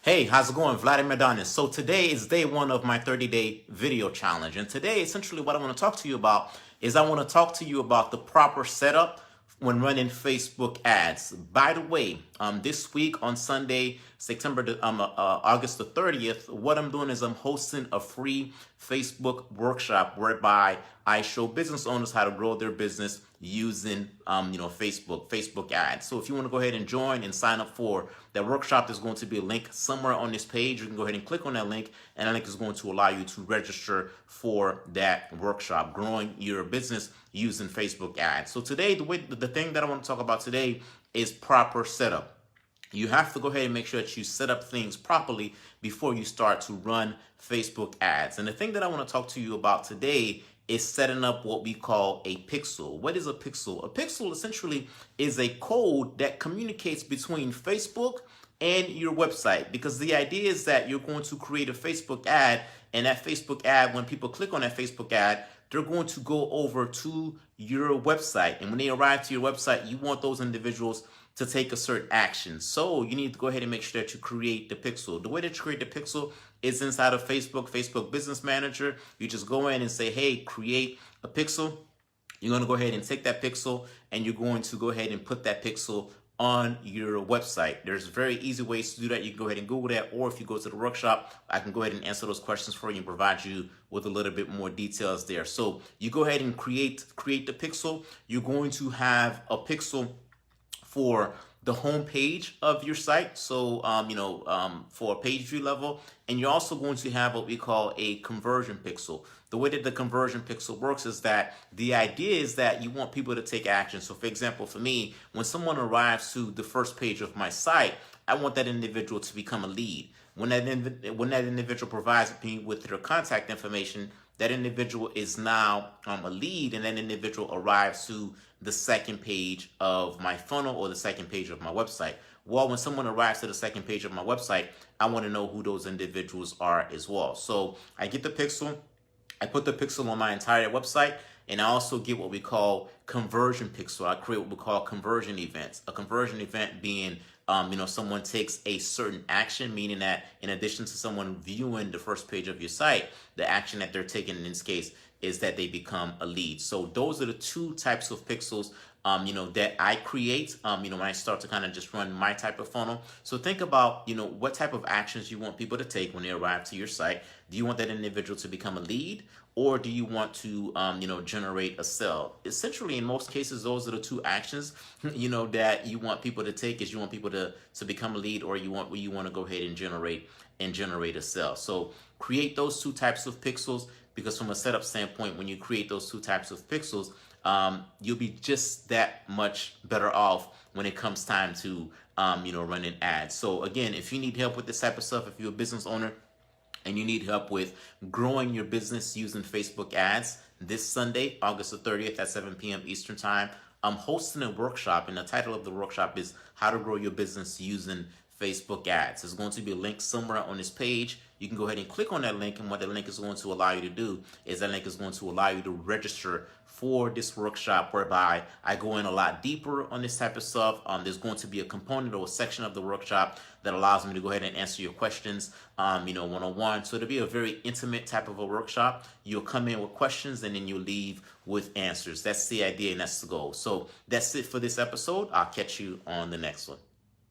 Hey, how's it going? Vladimir Donis. So today is day one of my 30-day video challenge. And today, essentially what I want to talk to you about is I want to talk to you about the proper setup when running Facebook ads. By the way, this week on Sunday, August the 30th, what I'm doing is I'm hosting a free Facebook workshop whereby I show business owners how to grow their business using Facebook ads. So if you want to go ahead and join and sign up for that workshop, there's going to be a link somewhere on this page. You can go ahead and click on that link, and that link is going to allow you to register for that workshop, growing your business using Facebook ads. So today, the thing that I want to talk about today is proper setup. You have to go ahead and make sure that you set up things properly before you start to run Facebook ads. And the thing that I want to talk to you about today is setting up what we call a pixel. What is a pixel? A pixel essentially is a code that communicates between Facebook and your website, because the idea is that you're going to create a Facebook ad, and that Facebook ad, when people click on that Facebook ad, they're going to go over to your website. And when they arrive to your website, you want those individuals to take a certain action. So you need to go ahead and make sure that you create the pixel. The way that you create the pixel is inside of Facebook Business Manager. You just go in and say, hey, create a pixel. You're going to go ahead and take that pixel, and you're going to go ahead and put that pixel on your website. There's very easy ways to do that. You can go ahead and Google that, or if you go to the workshop, I can go ahead and answer those questions for you and provide you with a little bit more details there. So you go ahead and create the pixel. You're going to have a pixel for the home page of your site, so for a page view level, and you're also going to have what we call a conversion pixel. The way that the conversion pixel works is that the idea is that you want people to take action. So for example, for me, when someone arrives to the first page of my site, I want that individual to become a lead. When that individual provides me with their contact information, that individual is now a lead, and that individual arrives to the second page of my funnel or the second page of my website. Well, when someone arrives to the second page of my website, I want to know who those individuals are as well. So I get the pixel, I put the pixel on my entire website, and I also get what we call conversion pixel. I create what we call conversion events. A conversion event being someone takes a certain action, meaning that in addition to someone viewing the first page of your site, the action that they're taking in this case is that they become a lead. So those are the two types of pixels that I create, when I start to kind of just run my type of funnel. So think about, what type of actions you want people to take when they arrive to your site. Do you want that individual to become a lead, or do you want to, generate a sale? Essentially, in most cases, those are the two actions, that you want people to take. Is you want people to become a lead, or you want to go ahead and generate a sale. So create those two types of pixels, because from a setup standpoint, when you create those two types of pixels, you'll be just that much better off when it comes time to, running ads. So again, if you need help with this type of stuff, if you're a business owner and you need help with growing your business using Facebook ads, this Sunday, August the 30th at 7 p.m. Eastern Time, I'm hosting a workshop, and the title of the workshop is How to Grow Your Business Using Facebook ads. There's going to be a link somewhere on this page. You can go ahead and click on that link, and what that link is going to allow you to do is that link is going to allow you to register for this workshop, whereby I go in a lot deeper on this type of stuff. There's going to be a component or a section of the workshop that allows me to go ahead and answer your questions, one-on-one. So it'll be a very intimate type of a workshop. You'll come in with questions, and then you'll leave with answers. That's the idea, and that's the goal. So that's it for this episode. I'll catch you on the next one.